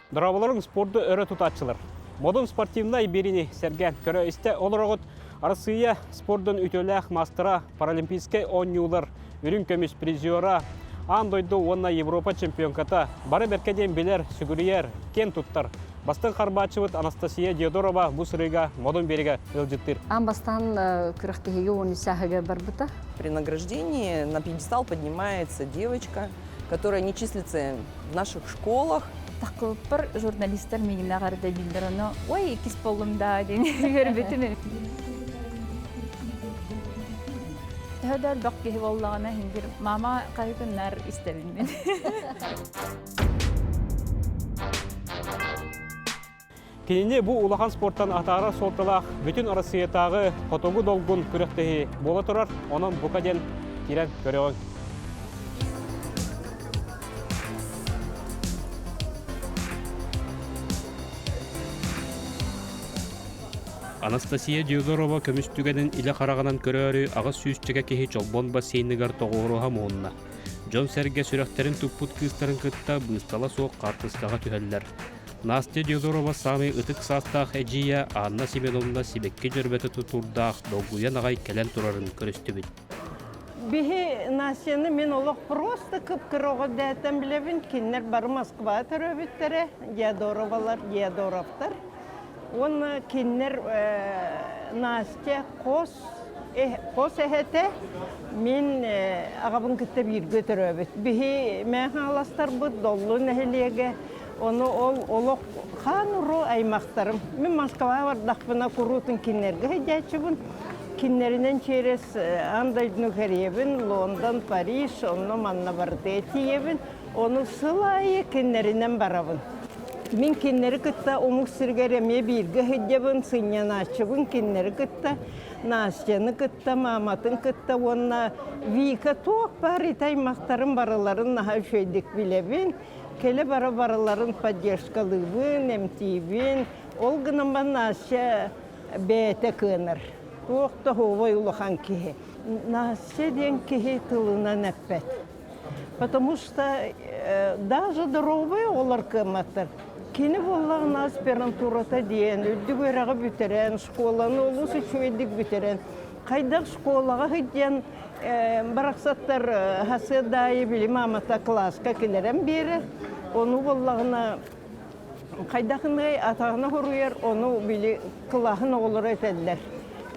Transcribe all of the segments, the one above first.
Дырабаларын спорты өрі тұтатшылар. Модон спортивна берini серген көрі істе олырағыт Арысыя спорттың үтеләқ мастера паралимпийский ойнулар үрін көміс призиора андойды онна Европа чемпионката бары беркеден білер сүгірiyер кен тұттар. Бастан Харбачевыт Анастасия Диодорова бұл сырыға модон береге ылжыттыр. Бастан күріқтегі оны сәхіге бар бұта. При награждении на пьедестал поднимается девочка, которая не числится в наших школах. Тақылпыр журналистер мегіне қарыда білдір оны, ой, екіз болымда ден көрбетіні. Төдер бақ кехі болағына хендер, мама қайғынлар істелінмен. Кейіне бұл улахан спорттан атары сортылақ бүтін Арысыятағы қотоғы долғын күректегі бола тұрар, оның бұқаден керен көріғын. Анастасия Диодорова көмістігінің илі қарағынан көрері ағыз сүйістіге кехи чолбон бассейнігер тоғыруға мұғынна. Жон сәрге сүректерін түппут кыстарын кытта бұстала соқ қартыстаға түхәлілер. Настя Диодорова сами ұтық састақ әжия Анна Семеновна себекке жүрбеті тұтурдақ долгуян ағай кәлен тұрарын көрісті біт. Бихи Настяны мен олық просто кып-кыроғы дәттен білебін. Кеннер бары Москва түрөбіттері, Диодоровалар, Диодоровтар. Он кеннер Настя қос әхеті мен ағабын күтті бір көтірөбіт. Бихи мән қаластар бұд долу нәхелеге. Оны олық қан ұру аймақтарым. Мен Москва вардақпына құрутын кеннерге жәтшібін. Кеннерінен через андайдың кәребін, Лондон, Париж, оны манна барды етиебін. Оны сылайы кеннерінен барабын. Мен кеннері күтті омық сіргереме бірге хедебін, сыньян ашыбын кеннері күтті, Настяны күтті, Маматын күтті, онына Вика тоқ бар итай мақтарын барыларын наға шөйдік білебін. Келі барыларын поддержкалыбын, эмтибін, ол ғынымбан Настя бәйті көнір. Тоқты ховай ұлыған кеге. Настя ден кеге тылына нәппәт. Потому что даже дровы олар кыматтыр. Кені болағын аспирантурата дейін, үлдік өріға бүтерен, школаны олысы чөйдік бүтерен. Қайдақ школаға ғыден барақсаттар хасы дайы білім амата класска келерен бері. Оны болағына қайдақындай атағына құруер, оны білі қылағын олыр өтәділер.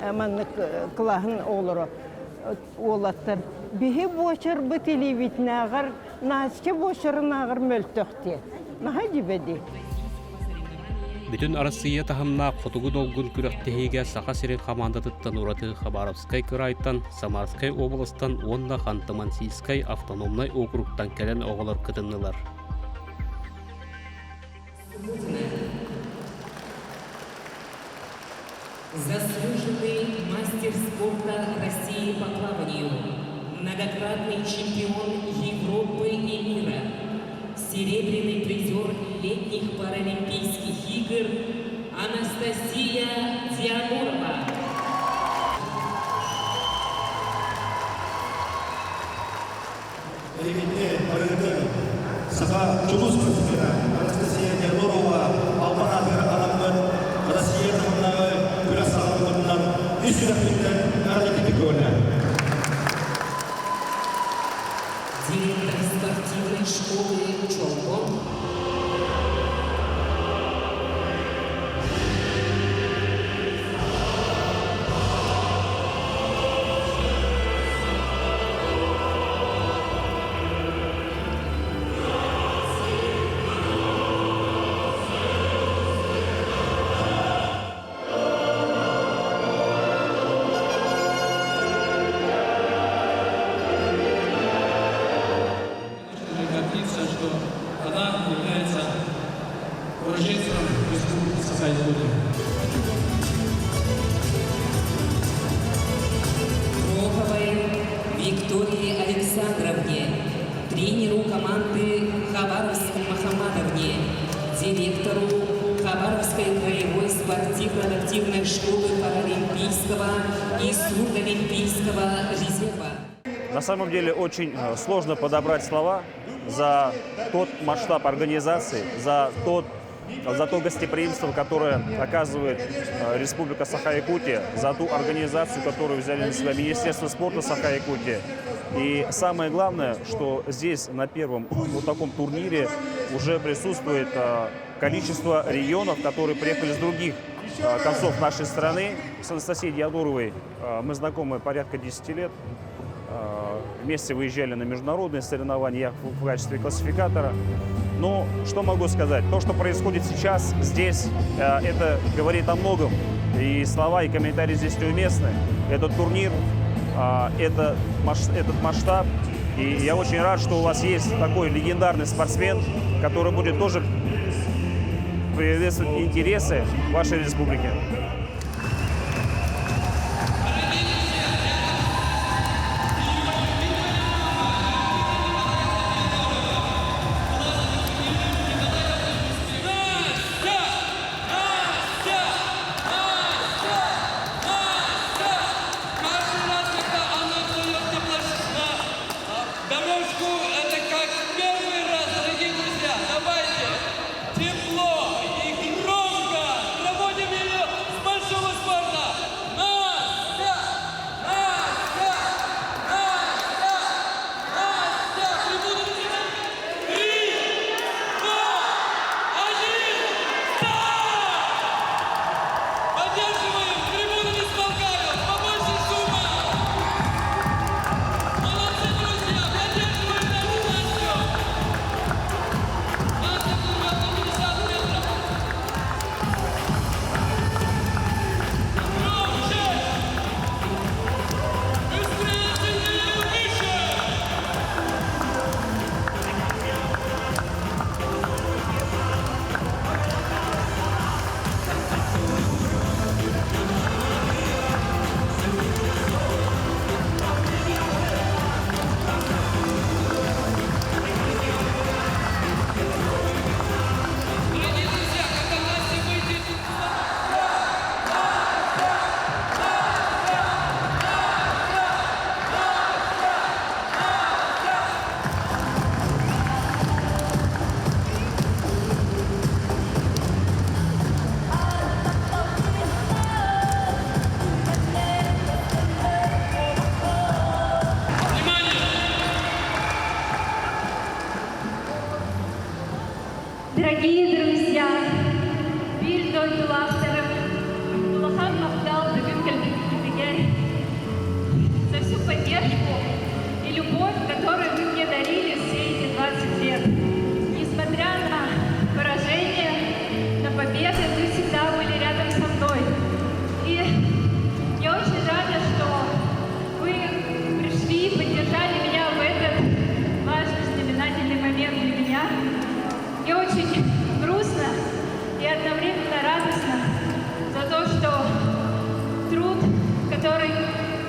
Әманны қылағын олыры олаттар. Бихи бочар бұ телевитіне ағар, Настя бочарын ағар мөлтіқте. Наға дебеді. Бүтін Арысыя тахымна қотуғы долғын күректігіге сақа сирен командатыттан ұраты Хабаровскай кырайттан, Самарскай областан, онда Ханты-Мансийскай автономнай округтан кәлен оғылар кытыннылар. Заслуженный мастер спорта России по плаванию, многократный чемпион Европы и мира, серебряный призер летних паралимпийских игр Анастасия Диодорова. Анастасия Диодорова Директор спортивной школы Чолбон. Виктории Александровне, тренеру команды Хабаровской Махамадовне, директору Хабаровской краевой спортивно-адаптивной школы паралимпийского и сурдоолимпийского резерва. На самом деле очень сложно подобрать слова за тот масштаб организации, за тот за то гостеприимство, которое оказывает Республика Саха-Якутия, за ту организацию, которую взяли на себя Министерство спорта Саха-Якутия. И самое главное, что здесь на первом вот таком турнире уже присутствует количество регионов, которые приехали с других концов нашей страны. С Анастасией Диадоровой мы знакомы порядка 10 лет. Вместе выезжали на международные соревнования, я в качестве классификатора. Но что могу сказать? То, что происходит сейчас здесь, это говорит о многом. И слова, и комментарии здесь неуместны. Этот турнир, этот масштаб. И я очень рад, что у вас есть такой легендарный спортсмен, который будет тоже приветствовать интересы вашей республики. Дорогие друзья, Бильдон Лахтеров, Улахан Махтал, за всю поддержку и любовь, которую вы мне дарили все эти 20 лет. Несмотря на поражение, на победы, вы всегда были рядом со мной. И я очень рада, что вы пришли и поддержали меня в этот важный, знаменательный момент для меня. Мне очень грустно и одновременно радостно за то, что труд, который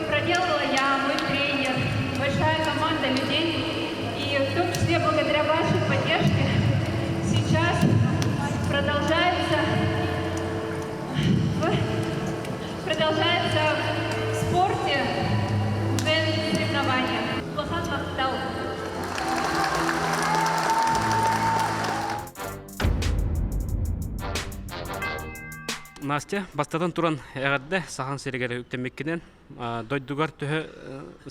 проделала я, мой тренер, большая команда людей, и в том числе благодаря вашей поддержке, сейчас продолжается в спорте соревнования. Улахан Махтал. Настя, бастатан туран эгерде сахан серегере үктемеккенен дойдугар төһө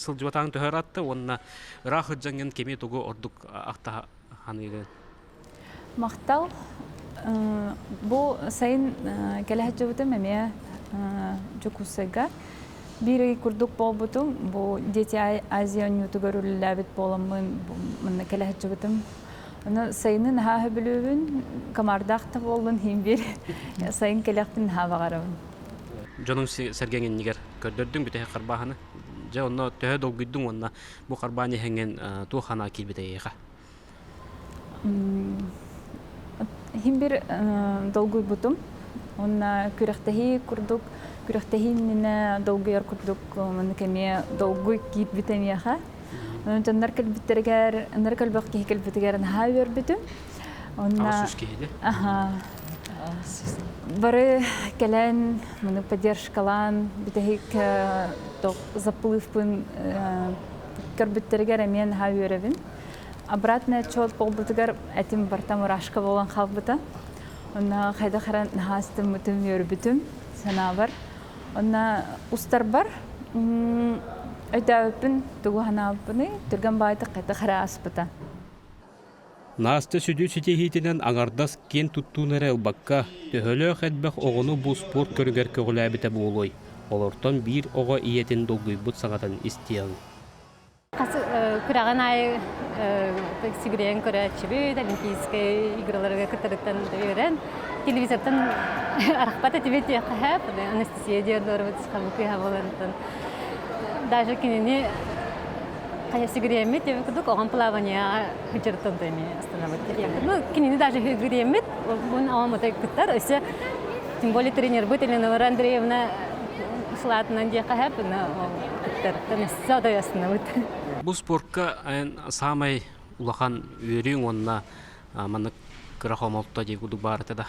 сылжыбатаң төһөр атты, онна ырах ыджанген кеме тугу ордук акта ханыгы. Мақтал бұл сайын келәхет жабытым әме жүкусыға. Бири күрдік бол бұтым, бұл дети Азия нютугар үліләбет боламын келәхет жабытым. Сайынын хағы білуін, камардақта болын химбир, сайын келәқпін хава қарауын. Жонун сергенген нигер көрдөрдүң бүтэ карбаханы. Же онно төһө долгүйдүң онна бу карбаны хенген тухана килбите яха. Химбир долгуй бутум. Онна күрәхтәһи курдук, күрәхтәһинне долгуяр курдук, мен кеме долгуй килбите яха. Наркал биттергер, наркал бакки килбитегер хавер битү. Онна бары келен, мене поддержкалан, битехик ток заплывпын карбиттергер мен хаверевин. Обратный отчет полбутыгар этим бартам рашка болан халбыта. Онна хайда харан нахастым мутум йөрбүтүм санабар. Онна устар бар. Өтәүпүн тугу ханапыны түргән байты кайта хараспыта. Наасты сүдүү ситихитинен аңардас кен туттуунары ылбакка төһөлө хэдбэх оҕону бу спорт көрүгер көгүлээбите буолой. Олортон бир оҕо иетин долгуйбут саҥатын истияң. Күрәгән ай сигрен көрәчүбү олимпийская играларга кытырыктан өйрән. Телевизордан арахпата тибет яхап, Анастасия Диодорова тискабуки хавалантан. Даже кинени кая сигремет, я кудук оган плавание хучертан теми остановить. Ну, кинени даже гремет, он аматай кыттар, өсө тем более тренер будет или Нора Андреевна Слатна Дьякахап, на кыттар, там сада остановить. Бу спортка самай улахан үйрүң онна манык кырахомолта деп кудук баарыта да.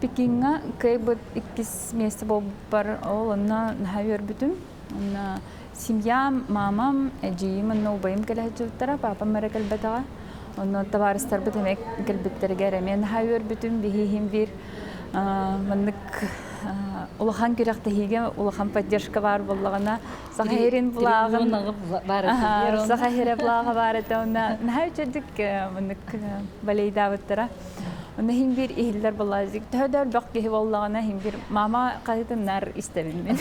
Пекинга кайбыт 2 месяца бол бар олна нахайыр бүтүм. Онна семья, мамам, эджиим, убайым келэчүттара, папам мэра келбетага. Онна товарыстар битемек келбеттерге ремен нахайыр бүтүм бихим бир манык улахан күрәктәһиге улахан поддержка бар буллагына сахирин булагын сахире булага бар этәүнә нәһәҗәдик манык балейдавыттара. Онда хим бир ихилләр булазык. Төһәдәр бакки буллагына хим бир мама кайтыннар истәбин.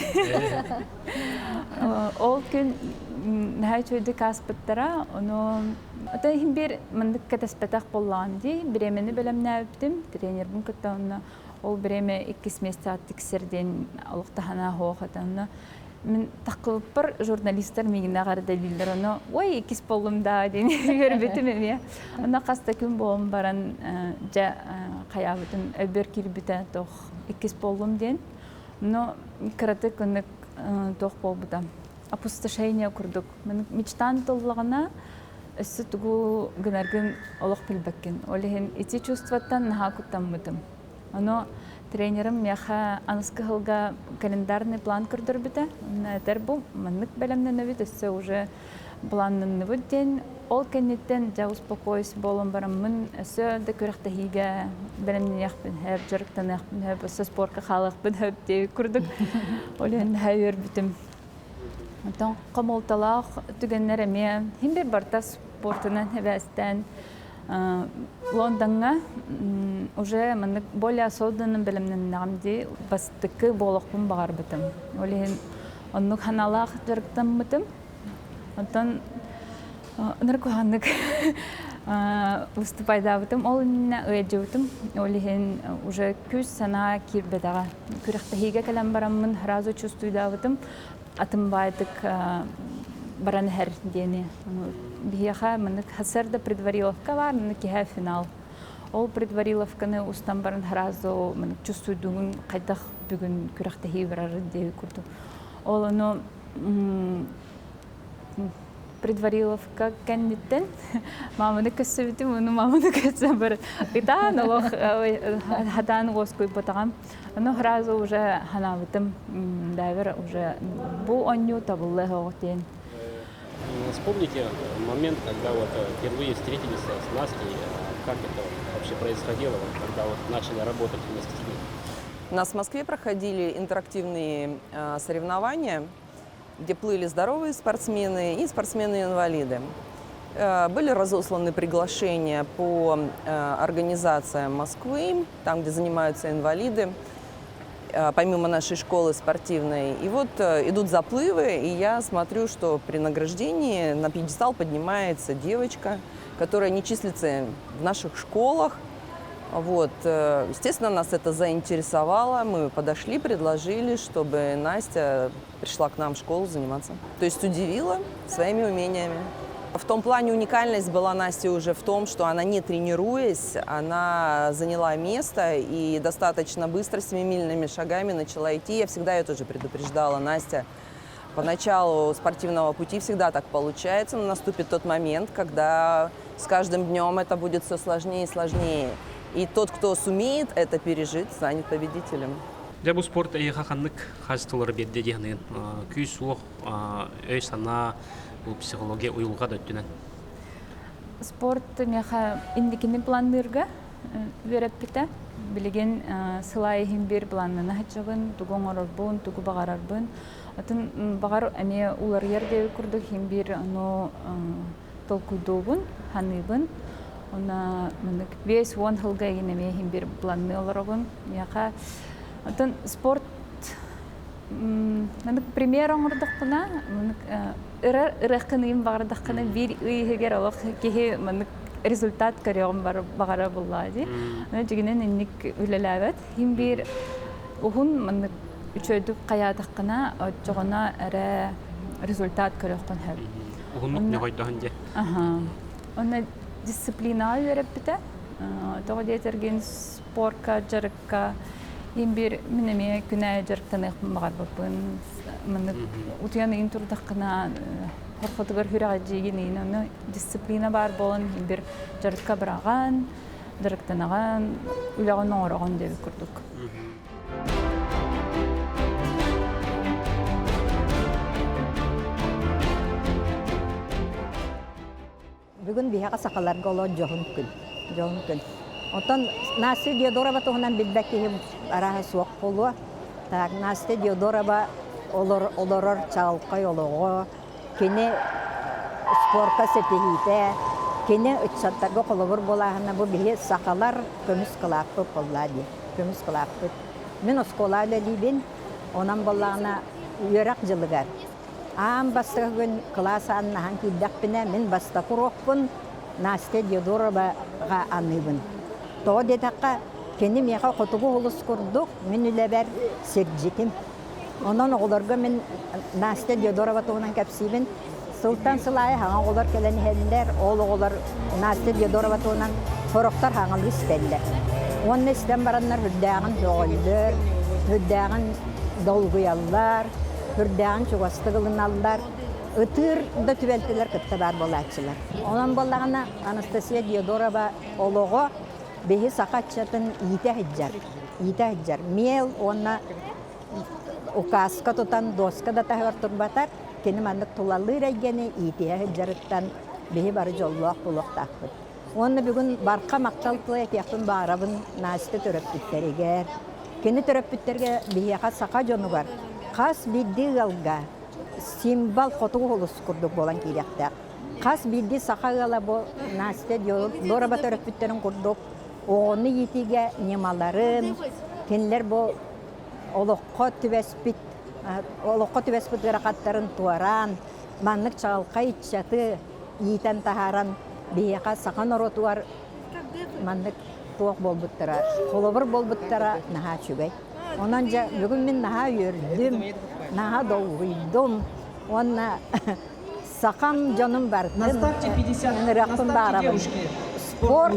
Ол күн нәһәҗәдик аспыттара, оны ата хим бир манык кәтәспәтәк булган ди, биремени белемнә үптем, тренер бун кытта ол биреме 2 месяц тиксерден алыктахана хоохатана. Мен такылпыр журналисттар мигине гарды билдер аны. Ой, 2 болумда ден көрбөтүм эме. Ана каста күн болум баран жа каябытын өбөр кирбите тох 2 болум ден. Но карате күнүк тох болбута. Опустошение курдук. Мен мечтан толлагана өссү тугу гынаргын олох билбеккен. Олехин ити чувстваттан нахакуттан мутум. Оно тренерым яха анскыгылга календарный план көрдөрбүтэ. Тербу маннык белемнен өбүт өссө уже планнын өбүттен. Ол кеннеттен жа успокойс болом бараммын өссө да көрөктөхиге белемнен яхпын хэп жарыктан яхпын хэп өссө спортка халыкпын хэп деп курдук. Олен хайыр бүтүм. Онтон камолталах түгеннер эме химбир барта спортунан хэбэстен Лондонга уже маннык более осознанным белемнен намди бастыкы болохпун багар бытым. Олен оннук ханалах жарыктан мытым. Онтон наркоханнык выступайда бытым. Ол инна өйджөтүм. Олен уже күз сана кирбедага. Күрөктөхиге келем бараммын, разу чувствуйда бытым. Атымбайдык баран хер дене. Бияха маннык хасарда предвариловка бар, киһа финал. Ол предвариловканы устан баран разу маннык чувствуйдугун кайдах бүгүн күрөктөхи барар деп курду. Ол аны предвариловка кеннеттен маманы көсөбүтүм, уну маманы көсөбүтүм бар. Итан олох хадан госкуй потагам. Аны разу уже ханабытым, дайвер уже бу онню табыллы хоготен. Вспомните момент, когда вот впервые встретились с Настей, как это вообще происходило, когда вот начали работать вместе с ней? У нас в Москве проходили интерактивные соревнования, где плыли здоровые спортсмены и спортсмены-инвалиды. Были разосланы приглашения по организациям Москвы, там, где занимаются инвалиды, помимо нашей школы спортивной. И вот идут заплывы, и я смотрю, что при награждении на пьедестал поднимается девочка, которая не числится в наших школах. Вот. Естественно, нас это заинтересовало. Мы подошли, предложили, чтобы Настя пришла к нам в школу заниматься. То есть удивила своими умениями. В том плане уникальность была Насти уже в том, что она, не тренируясь, она заняла место и достаточно быстро, семимильными шагами начала идти. Я всегда ее тоже предупреждала: Настя, поначалу спортивного пути всегда так получается, но наступит тот момент, когда с каждым днем это будет все сложнее и сложнее. И тот, кто сумеет это пережить, станет победителем. Для бу спорт хаханнык хастылар бедде дегенен күз суох өй сана бу психология уюлга дөттүнен. Спорт меха индикини планырга вереппите. Билеген сылай химбир планына хачагын, тугон орорбун, тугу багарарбын. Атын багар эме улар ерде курдук химбир но толкудубун, ханыбын. Она мынык весь вон хылга инеме химбир планны олорогун. Яка атын спорт мынык пример оңордукна, мынык ыраккыным багардаккына бир ыйгер олох кеhe мынык результат көрөм бар багара буллади. Аны жигинен инник үлеләбет. Химбир ухун мынык үчөдүк каядаккына жогона эре результат көрөккөн хәл. Ухун не койдохан же. Ага. Она дисциплина верепте. Тогодетерген спортка, жарыкка химбир минеме күнә жарыктан багар бапын. Мынык утяны интурдаккына Хорхотугар хүрәгәҗиген инене дисциплина бар болын бер жарыкка барган, жарыктанаган, үләгән ораган дип күрдек. Бүгін бияға сақаларға олар жоғын күн. Отан Насти Диодорова туғынан бидбәккеге араға суақ болуа. Насти Диодорова олорор чалқай олығы, кені спортқа сетігейті, кені үтсаттарға қолыбыр болағына бұл бейе сақалар көміс қылақпы қолады. Көміс қылақпы. Мен осколады дейбін, онан болағына үйерақ жылығар. Ам бастығы күн класс аннахан кейдақпіне мен баста құрықпын, Насти Диодороваға аныбын. Тоғы детаққа кені меға қотығы олыс құрдық, мен үлі бәр сержетім. Ondan oğullarga men Nastia Diodorova toğunan kapsibin. Sultan Sıla'yı hağa oğullar keleni hediler, oğullar Nastia Diodorova toğunan horoktar hağalı isterler. Onun isten baranlar hüddağın doğuldur, hüddağın dolguyallar, hüddağın çuvastığılınallar. Itır da tüveltiler kıtta bar bolatçılar. Onun bollağına Anastasia Diodorova oğluğu behi sakatçatın iyite hiccar. Mel ona Ukaska tutan doska da tahvar turbatar, keni mandık tulalır eygeni itiye hıccarıktan bihi barı jolluaq buluq taqbıd. Onu bugün barqa maqtaltıya kiyaqtın bağırabın nasite töröptütteriger. Keni töröptütterge bihiyaqa saqa jonu var. Qas biddi galga simbal qotuğu holus kurduk bolan kiyaqtaq. Qas biddi saqa gala bu nasite Diodorova töröptütterin kurduk. Onu yitige nemaların, kenler bu Oloqqa tüvespit gıraqattарын tuaran, manlık çağılqa iççatı, yiğiten taharan, biyaqa saqan orotuar, manlık tuaq bolbuttıra, kolobur bolbuttıra naha çügey. Onanca bugün min naha yördüm, naha dolguydum, onna saqan canım bardın, nıraqtın bağırabın. Sport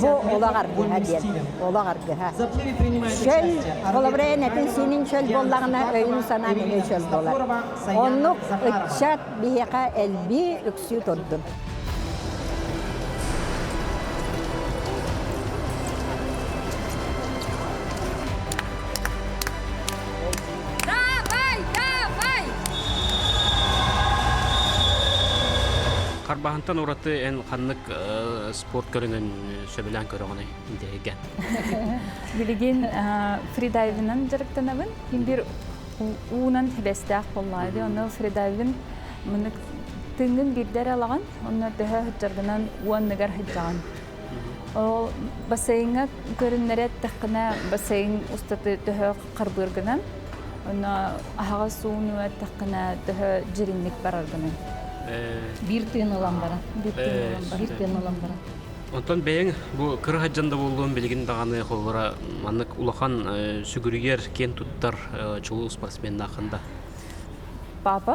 bu olağargıha diyen, olağargıha. Şöl, kolabıraya netin senin şöl bollağına öğün sana ne şöl dolar. Onluk ıçat biheka elbi öksü toddun. Карбахантан ураты en қанлык спорт көрінген сөбілен көріғаны indеген. Билеген фридайвинан жарыктанабын. Химбир уунан хебестақ боллайды. Оны фридайвин мынык тыңын бирдер алаган, оны дөһө хыджаргынан уанныгар хыджаган. Ол бассейнга көрүннерет таққына бассейн устаты дөһө қарбыргынан, оны ағага суunu таққына дөһө жиринник бараргынан. Bir tığın olan bara. Bir tığın olan bara. Ondan beyin bu kırı hacjanda bolduğum bilgin dağını kollara manlık ulaqan sügürüger ken tuttar çulu sportsmen hakkında. Babam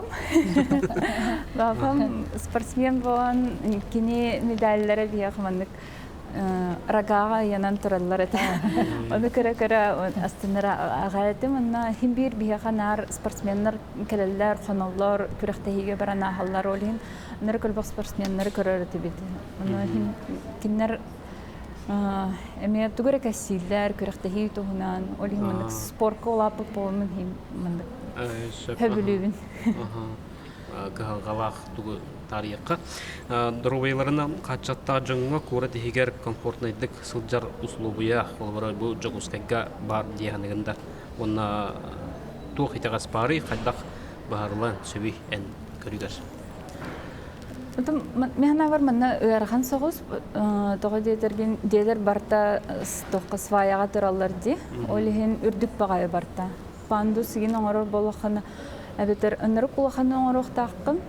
sportsmen bolan kini medallere biyaq manlık ragağa yanan turallar eta. Onu kara aslında ağaydım ona himbir biyaqanar sportsmenler keleller xonallar kürektehiga barana hallar olin. Onları kolbaq sportsmenleri körörütü bildi. Onu kinler eme tugure kasiller kürektehi tohunan olin manlık sportka olapı polmun him manlık. Höbülübün. Galaq tugu тарихқа. Дұрубайларына қатшатта жаңға кура дегер комфортнайдық сылжар условия олбара бұл жоғыскайға бар дейгенігінде. Онна туқ итағас бары қайдақ бағарлан сөбей ән көрігер. Мехна бар манна ыархан соғыз, тоғы дейлер барта тоққа сваяға тұралар де, олеген үрдік бағайы барта. Панду сігін оңырыр болақаны, әбетер үнірік болақаны оңырық таққын,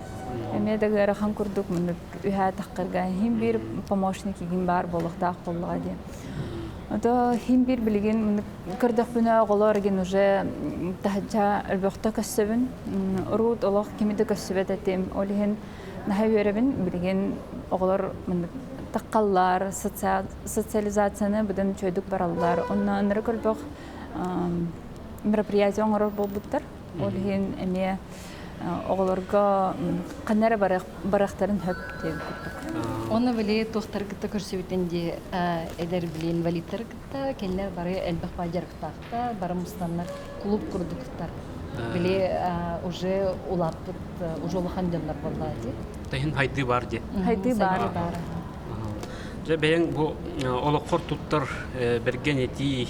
әмедегі ыархан күрдік мұндық үйә таққырға, хем бір помощник еген бар болық тақ болыға де. Ото хем бір білген кырдық бүні оғылар еген уже тахача әлбіқта көссебін, ұрут олық кемеді көссебет әтем, олеген Нахай өребін білген оғылар таққаллар, социализацияны бұдан чөйдік баралар. Онна аныры көлбіқ мероприятия оңырыр болбыттар. Олген әме оғыларға қанары барақтарын хөп дейіп күттік. Оны біле тоқтар күтті көрсебетінде әдер біле инвалидтар күтті, кәлілер бары әлбіқ бадер күттақта, бары мұстанлар клуб күрді күттар. Біле уже улаппыт, уже улахан жонлар болады. Тайын хайды бар де. Хайды бар. Же бәйін бұл олыққор тұттар берген еті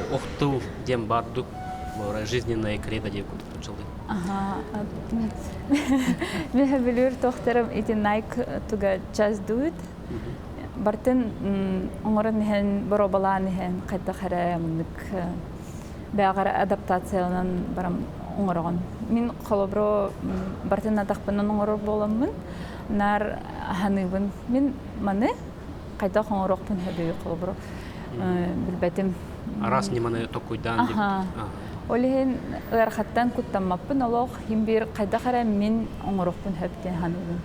оқтыл дем бардық, жизненная кредо деп күтілді. Мен білер тоқтарым еті найк тұға час дуыд. Бартын оңырын ехен, бұробалан ехен, қайта қара мұндық бәғар адаптациялынан барам оңырған. Мен қолыбыро бартын атақпынан оңырыр боламын, нар ханыбын. Мен маны қайта оңырықпын хөбеуі қолыбыро білбәтім. Арас неманы тоқойдан деп. Олеген ұярқаттан күттамаппын, олық химбер қайта қара мен оңырықпын хөбден ханыбын.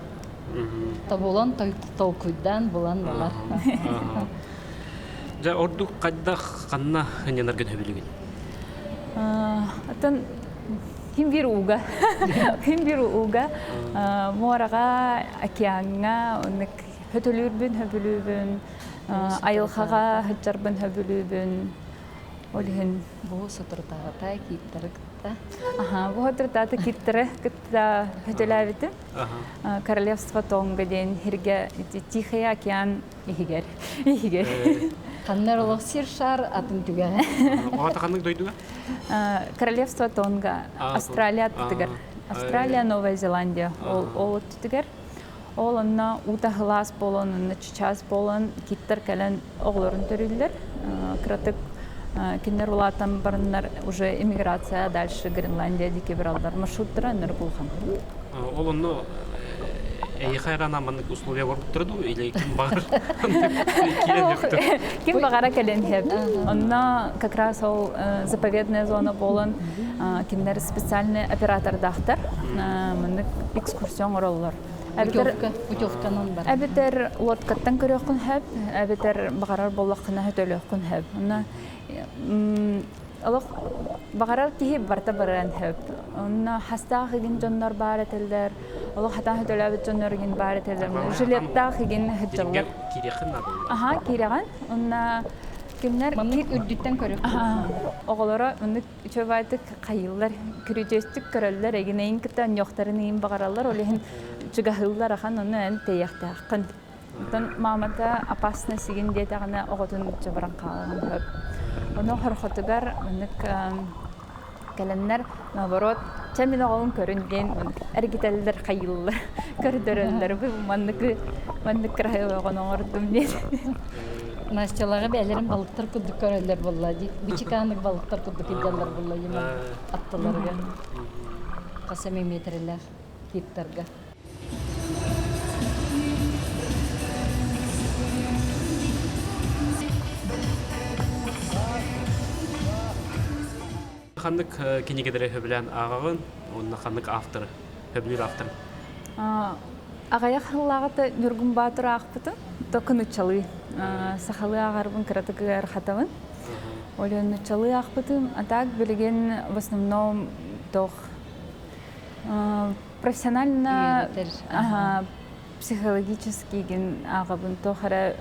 Таболан тоқойдан болан болар. Жа ордық қайдақ қанна хынянарген хөбелеген? Атын химбир уга, мораға, океанға, онық хөтөлүрбүн, айылхаға хөтчарбын хөбүлүбүн, олген. Бұл сотыртағыта кейттері күтті. Бұл сотыртағыта кейттері күтті хөтөләбітім. Королевство Тонга ден, Тихий океан ехігер. Қаннар олық сир шар атын түге. Оғата қанның дойдуға? Королевство Тонга, Австралия түтігер. Австралия, Новая Зеландия ол түтігер. Ол онна ута хылас болын, онна чучас болын, киттер кәлін оғылырын төрілдер. Кратык кеннер улатан барыннар уже эмиграция дальше Гренландия деке бір алдар. Маршруттыра нөр болған. Ол онны әйі қайрана маңдық условия бар бұттырды или кім бағыр? Кім бағара кәлен хеп. Онна как раз ол заповедная зона болын, кеннер специальный оператор дақтар, маңдық экскурсион оралылар. Путевканын бар. Әбетер лодкаттан көріқін хеп, әбетер бағарар болаққына хөтөліқін хеп. Бағарар кейіп барта баран хеп. Хастақ еген жонлар бар әтелдер, хатан хөтөләбет жонлар еген бар әтелдер. Жилеттақ еген хөтөлер. Киреқін набыл? Киреған. Маңның үрдіттен көріп. Оғылары чөбайтық қайылар, күрітестік көрілер, еген әйін күттен жоқтарын ең бағаралар, олеген жүгахылар ақан, оны ән тейяқты ақын. Мамата апасына сеген детағына оғытын жабыран қалған көп. Оны қорқытығар, кәлінлер, наоборот, чәмен оғылын көрінген, әргетелілер қайылылар, көрдірілер, маңның қырайы оған оңырдым деді. Настялағы бәлерін балықтар күдік көрелер болады. Бичиканық балықтар күдік едерлер болады. Аттыларға, қасами метрелер, киттарға. Қандық кенегедері хөбілен ағағын, онына қандық авторы, хөбілер авторы? Ағаяқ қылағыты нүргін батыр ақпыты, тоқын ұтчалы. Сақалы ағарбын кіратығы әрхатавын. Олен ұтчалы ақпыты, атақ білген в основном профессионально психологический ағабын тоқара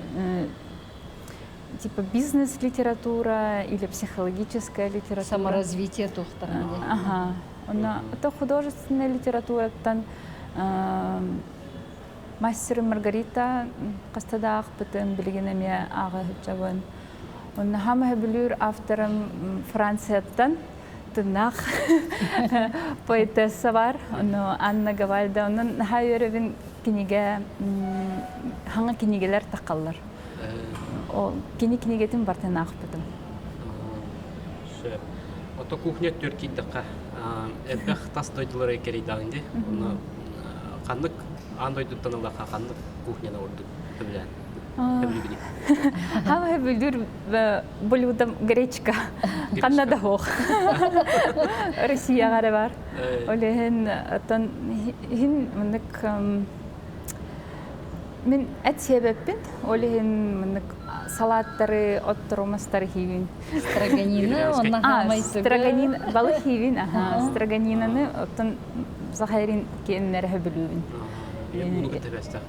типа бизнес-литература или психологическая литература. Саморазвитие тоқтарында. Это художественная литература, Мастер Маргарита қастадақ бұтын білгенеме аға хүтчабын. Оны хамы білір авторым Францияттан тынақ поэтесса бар. Оны Анна Гавальда. Оның хайырыбын кенеге, хаңа кенегелер тақалар. Кенегетін бар тынақ бұтым. Ото кухня түркиддіққа әббәқ тас дойдылары керейдағынде. Оны қандық андойдыттан алақа қандық кухняна ордық өбілән. Хама бүлдүр блюдом гречка. Канада хох. Россия гары бар. Олehen atan hin мындык мен эт себеппин олehen мындык салаттары, оттурмастары хивин. Строганины, онна хамайсы. Строганин балы хивин, строганинаны оттан захайрин кеннерге билүүбүн. Bunu götürürsek.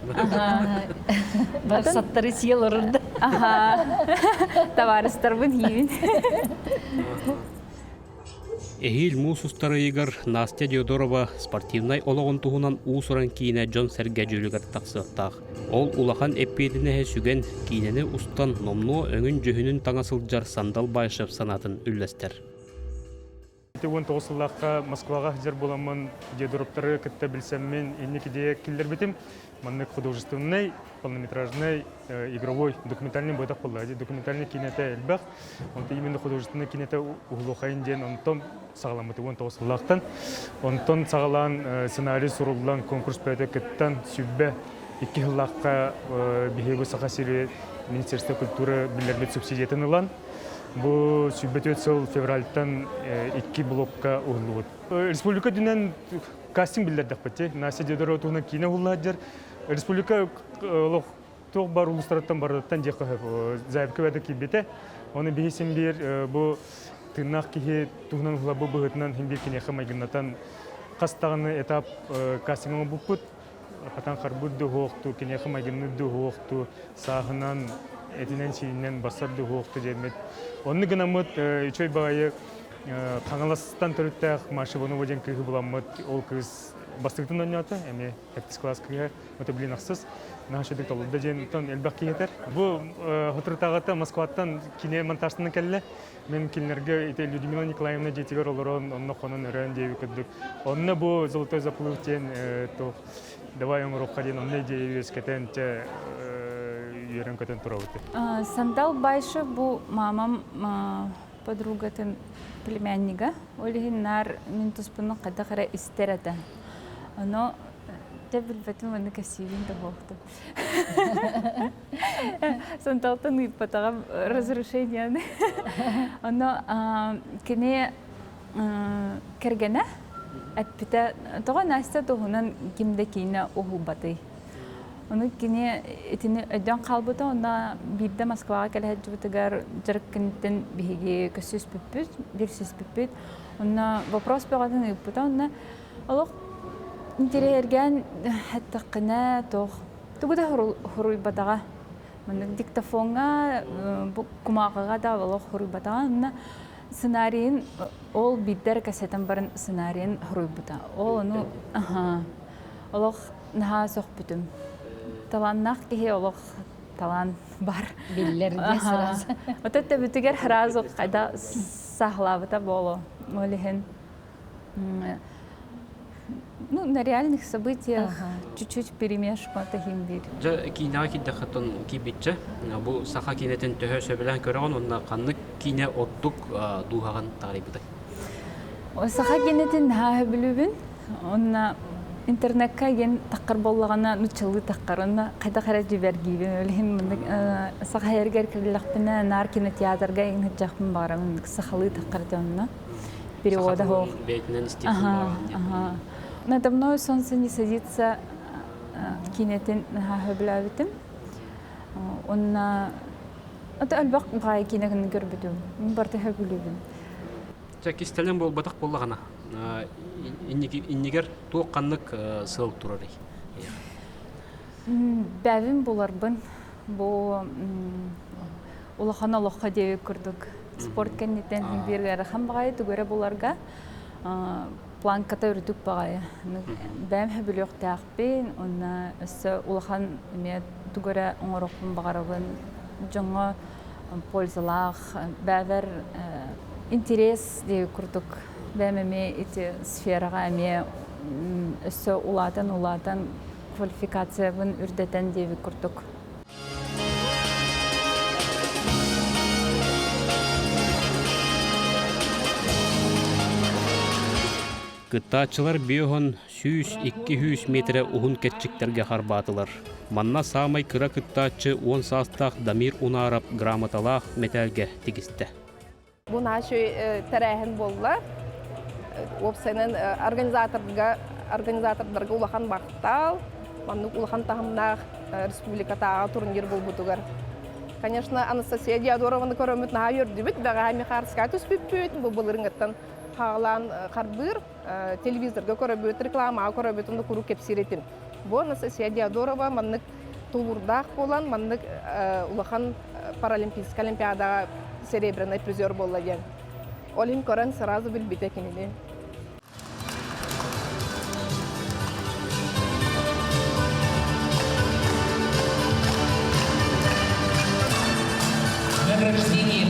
Maksatları siyal orada. Товарыстарбын хивин. Эхил мусустары игар Настя Диодорова спортивнайологон туһунан уусуран кийине Джон Серге жүлүгер тақсыктақ. Ол улахан эппедине сүген кийинени устан номну өңүн жөһүнүн таңасылжар Сандал Байшев санатын үллестер. 19-лаққа Москваға жер боламын, Диодоровтары кітті білсем мен енекеде келдер бетім. Маннык художественный, полнометражный, игровой, документальный бойдақ болды. Документальный кинеті әлбәқ. Онты именно художественный кинеті ұғылуқайын ден, онтон сағаламыты 19-лақтан. Онтон сағалан сценарий сұрылдан конкурс бәді кіттен сүббе 2-лаққа бігегі сақа сирі Министерство культуры білдербет субсидиятын ұлан. Бұл сүббет өтсіл февральтан 2 блокқа ұғылуыд. Республика дүнен кастинг білдердік бәтте. Настя Диодорова туғына кейіне ұлладыр. Республика тоқ бар ұлыстараттан бардаттан деқі зайбкі бәді кейбеті. Оны бейсен бір бұл тыңнақ кейі туғынан ұлабы бұғытынан хембер кенеқі майгыннатан қастағыны этап кастингыңы бұппыт. Қатан қарбырды хоқты, кенеқі майгынны хоқты, сағынан этинен сейінен басарды хоқты жемет. Оны гынамыт үчөй бағайы қаңаластан түріттәқ маршыбыны өден күйі бұламыт, ол кіз бастықтың өңеті, әме әктіс класс күйі өте білін ақсыз. Нағашыдық толыда жеңіттен әлбәқ кейетер. Бұл ғытыртағыта Москваттан кине монтажтының кәлі. Мен келінерге Людмила Николаевна жетігер олырын, онына қонын өрен дейі күдік. Онына бұл золотой заплыв тен, давай оңырыққа ден, онына дейі өскетен, үйерен көтен тұра өті. Сандал Байшы бұл мамам подругатын племяннига. Олеген нар мен тұспының қадақыра истереді. Оно тәбілбәтім оны кәсейін де боқты. Сандалтын ұйпатағам разрушенияны. Оно кене кәргені әтпіті тұға Настя тұғынан кемді кейіне оғыл баты. Оны кене етіні өйден қалбыты, онда бейбді Москваға кәлі әджібітігер жүріккінттен бейге көсіз бүппіт, берсіз бүппіт. Онда вопрос бәғатын ұйпыты, онда олық интерьерген әттіқіне тоқ. Түгіде құруй батаға. Диктофонға, құмағыға да олық құруй батаға. Онда сценарийін, ол бейдер кәсетін барын сценарийін құруй бата. Ол оны, олық наға соқ бүтім. Таланнақ кейі олық талан бар. Биллерде сыраз. Отетте бүтігер хразу қайда сахлабыта болу. Олеген. Ну, на реальных событиях чуть-чуть перемешку тахим бир. Жа кинеға киддіқатын кейбетші. Бұл сақа кинетін төхі сөбілен көріған, онына қанны кине оттық дұғаған тарибыды. Сақа кинетін haa білубін. Онына интернетка ген таққар болғана нұчылы таққар. Онына қайда қара жібергейбін. Олеген сақа ергер кіріліқпіні нар кинотеатрға ең жақпын бағырамын. Сақалы таққар жауына. Перевода хоқ. Бейтінен істейсін бағырамын. Надо мной солнце не садится кинетин хабилавитим. Он это альбак бай кинеген görбүдүм. Мен барты хабилүбүм. Чакистелен бол батак боллагана. Иннигер тоққанлык сыл турары. Бәвим буларбын. Бу улахана лохка деп көрдүк. Спорт кеннетен биргәр хам багай түгәрә буларга. планката үрдүк багая. Бәм хөбүлөк тәхпин, онна өссө улахан эме тугора оңорокпун багарабын жоңо пользалах, бәвер интерес деп курдук. Бәмеме эти сферага эме өссө улатан квалификациябын үрдетен деп курдук. Кыттаачылар биохон 100-200 метре ухун кетчиктерге харбатылар. Манна самай кыра кыттаачы 10 састах Дамир Унарап грамоталах металге тигисте. Бу наши терехен болла. Опсенен организаторларга улахан бактал, маннык улахан тахымнах республикатага турнир болбутугар. Конечно, Анастасия Диадорованы көрөмөт наха йөрдүбүт, бага мехарска түспүппүт, бу булырыңыттан хаалан карбыр телевизорга көрөбүт, реклама көрөбүт, онда куру кепсиретин. Бу Анастасия Диадорова маннык тулурдах болан, маннык улахан паралимпийский олимпиадага серебряный призер болла ден. Олим көрөн сразу билбит экенини. Награждение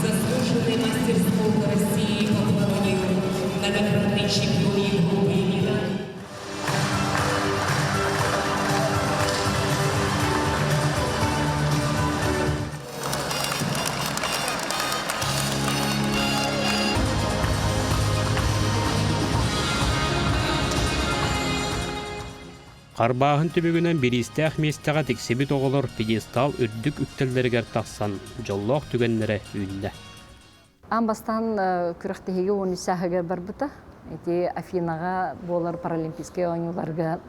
заслуженный мастер спорта России по плаванию, многократный чемпион Европы и мира. Қарбағын түбігінен биристәқ местеға тексебит оғылыр пьедестал үрдік үттелдергер тақсан жоллоқ түгенлері үйінді. Амбастан күріқтігі оны сәхіге бар бұта. Афинаға болар паралимпийский ойнуларға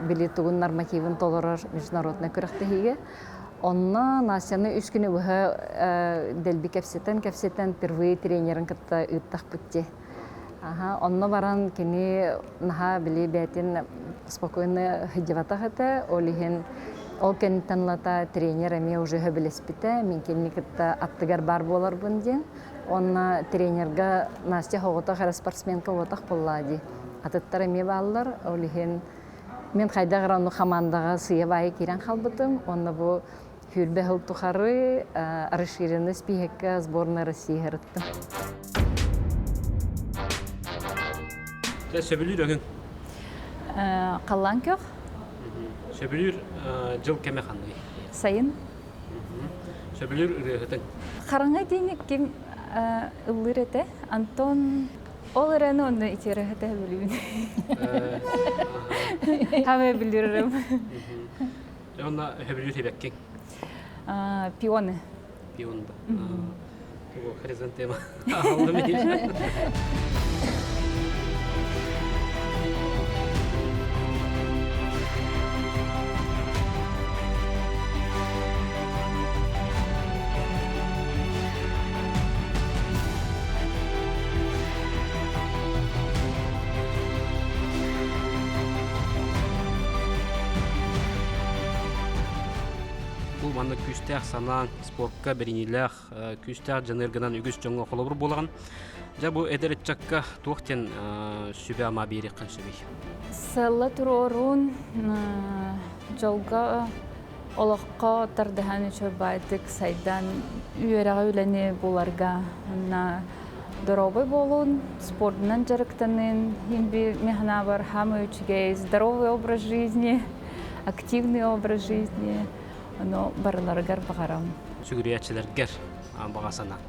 билетуғын нормативін толырыр международный күріқтігі. Онна Насяны үш күні бұғы дәлбі кәпсеттен впервые тренерін кітті үттақ бұтте. Онна баран кені наха біле бәтін спокойно хыдевата хата, олихен ол кенттанлата тренер әме уже хөбілеспіті, мен кені кітті аттығар бар болар бұнден. Онна тренерға Настя хоғытақ, әрі спортсменка оғытақ боллади. Атыттар әме балылар, олихен мен қайдағыр оны хамандаға сыя байы керен қалбытым. Онна бұл хүрбе хылтұқары расширенный спихекка сборная России ғырыттым. Сөбілір өңін? Қалан көк? Сөбілір жыл кәме қандай? Сайын. Сөбілір үрігітің? Қараңа дейінік кем ұлыр әті. Антон ол үрәні оны итері әті білуін. Хаме білірім. Онна сөбіліребәккен? Пионы. Пион ба? Бұл хоризонтема. Алды мен. Манны күстәк санан спортка бериниләх күстәк җаныргынан үгүс җоңга холобур булган. Жа бу эдерчакка тохтен сүбә мабири кыншыби. Сылла турорун жолга олоққа тардахан чөбайтык сайдан үйәрәгә үләне буларга на здоровый болун, спортнан жарыктанын, химби механа бар хамы үчгә здоровый образ жизни, активный образ жизни. Но барларыгар бағарам. Сүгіриятчыларгар бағасана.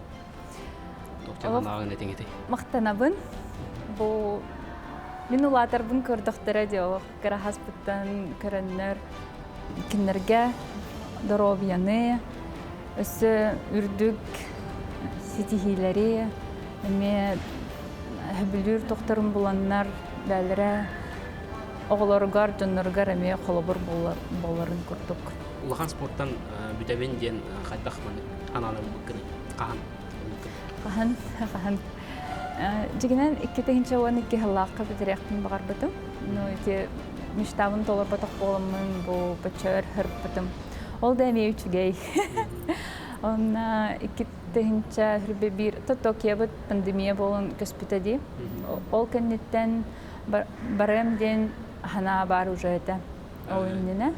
Доктор ағын етеңеті. Мақтанабын. Бұл мен улатарбын көрдіқтері де оқ. Қарахас бұттан көріннер кеннерге здоровьяны, өсі үрдік сетихилері, әме хөбілір тоқтарын боланнар бәлірі оғыларыгар, жонларыгар әме қолыбыр боларын көрдік. Улахан спорттан бүтәбен ден қайдақ маны қананы бүккіні қахан? Қахан. Жегінен 2-тегінші оған 2 ғылаққа бітіректің бағар бұтым. Мештабын толыр бұтық болымын бұл бөтчөр хырып бұтым. Ол да әме үчігей. Онна икиттехинча хүрбе бир Токиобут пандемия болон көспүтәди. Ол кеннеттен барем ден хана бар уже это. Ойнена.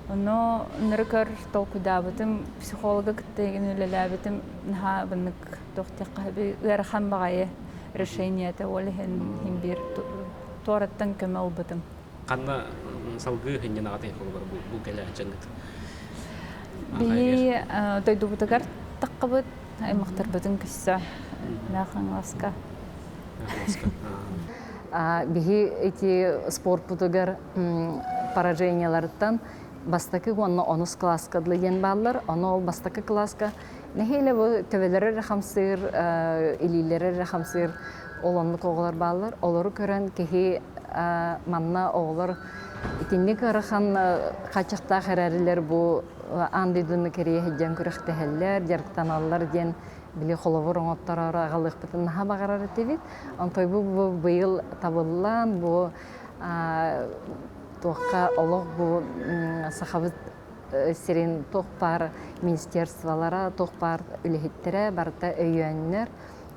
Оно ныркар толкудабытым психолога кеттеген үлеләбитим наха бынык тохтякка би ярхан багае решение это олехен химбир тораттан көмөл бытым. Канна салгы хиннен агаты холбар бу келе ачангыт. Би тойдубутагар таккабыт аймактар бытын кисса нахангаска. Биһи эти спорт бутугар поражениялардан бастакы онны 10 класска дилген баллар, оны ол бастакы класска нехеле бу төбеләре рәхәмсыр, илиләре рәхәмсыр олонлык оглар баллар, олары көрән кеһи манна оглар итинник архан качакта хәрәрләр бу андыдыны кере һәҗән күрәхтәһәлләр, ярктаналлар дигән биле холовор оңоттар агалык битен һәм агарар тибит. Антой бу быел табылган бу тоққа олог бу сахабыт сирин тоқпар министерстволара тоқпар үлехиттере барта өйөннөр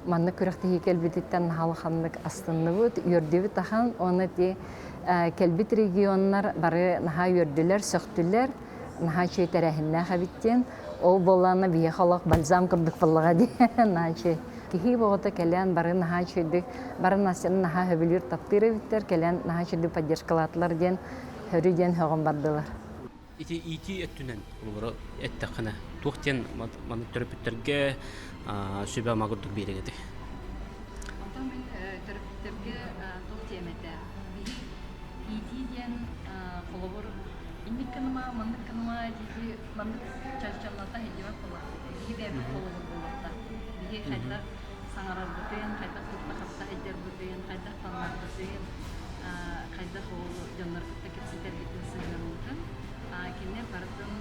манны күрәхте келбитеттен халыханлык астынны бут йөрдебит тахан оны ти келбит регионнар бары наха йөрдүләр сөктүләр наха чөйтәрәһеннә хабиттен ол болланы бие халык бальзам кырдык буллага ди наче кихи богота келен бары наха чөйдик бары насын наха хөбүлүр таптыры биттер келен наха чөйдү поддержкалатлар ден хөрүден хогон бардылар. Ити эттүнен улары эттәкне туктен маны терапевттерге сүбә магырдык берегеди. Ата мен терапевттерге туктемете. Ити ден холобор инникканма мандыкканма диди мандык чачаллата хедиме кола. Биге холобор болта. Биге хайда саңарар бутен, хайда кутта хатта эдер бутен, хайда фанар бутен, хайда хол жаннар текетситер битен мутен. Кине бардым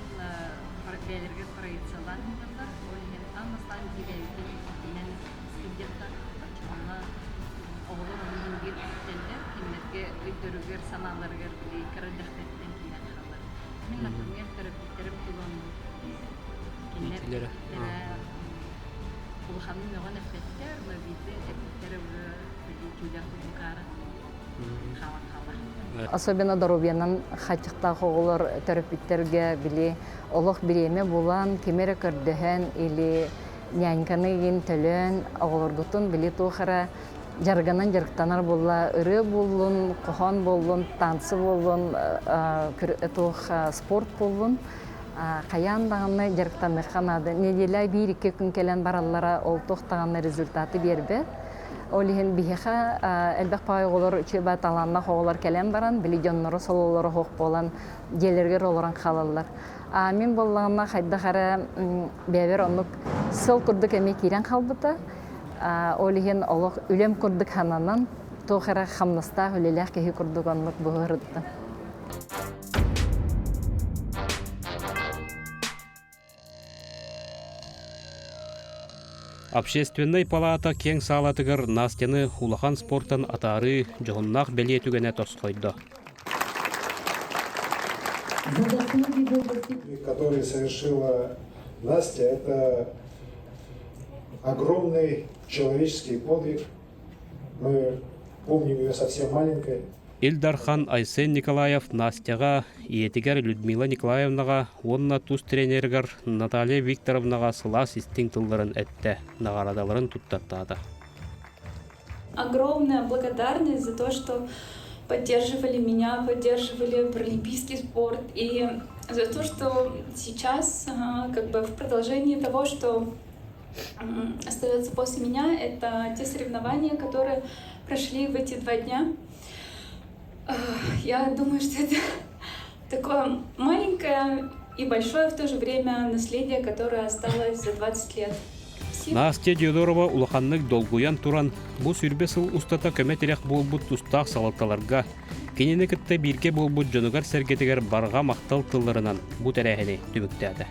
белерге проекциялангандар, ойын анастан директи динен студентта ачылма оғлар оның бир тендер кинерге өйдөрүгөр саналарга били карадахтен кинен халар. Мен например терапевтерим тулон кинер улханын оган эффектер, но бите эффектер били чудак букара. Особенно здоровьянан хатчыкта хоголор терапевттерге били олох биреме булан кемере көрдөһөн или няньканы ген төлөн оголордутун били тухара жарганан жарктанар булла ыры буллун кохон буллун танцы буллун тух спорт буллун каян даганы жарктаны ханады неделя бир ике күн келен бараллара ол тохтаганы результаты бербе. Олиһин биһиха элбек пайголор чөбә таланна хоголар келен баран билионноры сололоры хок болан желерге олоран халаллар. Мен боллагына хайда хара бебер онук сыл курдук эме кирен халбыта. Олиһин олох үлем курдук хананан тохара хамнаста үлелек ки курдук онук бөгөрдү. Общественный палата кең салатыгар Настяны улахан спорттан атары жоғыннақ беле түгене торсқойды. Который совершила Настя, это огромный человеческий подвиг. Мы помним ее совсем маленькой. Илдархан Айсен Николаев Настяға, иетигер Людмила Николаевнаға, онна туз тренергар Наталья Викторовнаға сылас истин тылларын әтті, нағарадаларын туттаттады. Огромная благодарность за то, что поддерживали меня, поддерживали паралимпийский спорт, и за то, что сейчас, как бы в продолжении того, что остается после меня, это те соревнования, которые прошли в эти 2 дня. Я думаю, что это такое маленькое и большое в то же время наследие, которое осталось за 20 лет. Настя Диодорова улаханнык долгуян туран, бу сүрбесыл устата көметерек болбут тустақ салатталарга, кенені кітті бирке болбут жонугар сәргетігер барға мақтал тылларынан бу тәрәхіне түбіктәді.